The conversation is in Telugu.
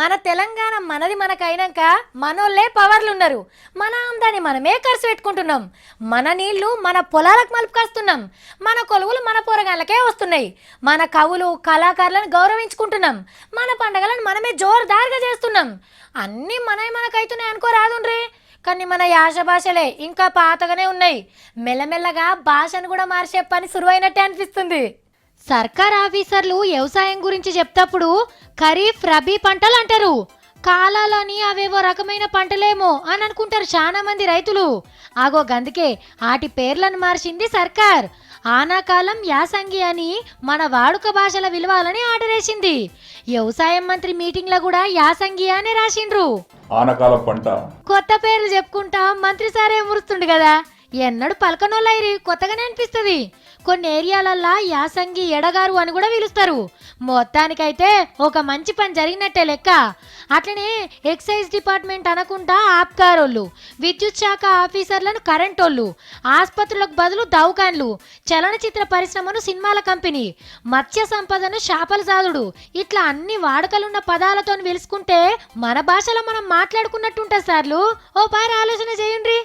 మన తెలంగాణ మనది మనకైనాక మనోళ్ళే పవర్లు ఉన్నారు. మన ఆమ్దాని మనమే ఖర్చు పెట్టుకుంటున్నాం. మన నీళ్లు మన పొలాలకు మలుపుకొస్తున్నాం. మన కొలువులు మన పోరగాళ్ళకే వస్తున్నాయి. మన కవులు కళాకారులను గౌరవించుకుంటున్నాం. మన పండగలను మనమే జోరుదారుగా చేస్తున్నాం. అన్నీ మనకైతున్నాయి అనుకోరాదుండ్రీ. కానీ మన యాస భాషలే ఇంకా పాతగానే ఉన్నాయి. మెల్లమెల్లగా భాషను కూడా మార్చే పని సురువైనట్టే అనిపిస్తుంది. సర్కార్ ఆఫీసర్లు వ్యవసాయం గురించి చెప్తప్పుడు ఖరీఫ్ రబీ పంటలు అంటారు. కాలాలని అవేవో రకమైన పంటలేమో అని అనుకుంటారు చాలా మంది రైతులు. ఆగో గందుకే ఆటి పేర్లను మార్చింది సర్కార్. ఆనాకాలం యాసంగి అని మన వాడుక భాషల విలువాలని ఆర్డర్ వేసింది. వ్యవసాయం మంత్రి మీటింగ్ లో కూడా యాసంగి అనే రాసిండ్రు. ఆనకాలం పంట కొత్త పేర్లు చెప్పుకుంటా మంత్రి సారే మురుస్తుండు కదా. ఎన్నడు పలకనోళ్ళైరి కొత్తగానే అనిపిస్తుంది. కొన్ని ఏరియాలల్లా యాసంగి ఎడగారు అని కూడా పిలుస్తారు. మొత్తానికైతే ఒక మంచి పని జరిగినట్టే లెక్క. అట్లనే ఎక్సైజ్ డిపార్ట్మెంట్ అనకుండా ఆప్కారోళ్ళు, విద్యుత్ శాఖ ఆఫీసర్లను కరెంటోళ్ళు, ఆసుపత్రులకు బదులు దౌకాన్లు, చలనచిత్ర పరిశ్రమను సినిమాల కంపెనీ, మత్స్య సంపదను చేపల సాదుడు, ఇట్లా అన్ని వాడుకలున్న పదాలతో పిలుచుకుంటే మన భాషలో మనం మాట్లాడుకున్నట్టుంటుంది సార్లు. ఓ పారి ఆలోచన చేయండి.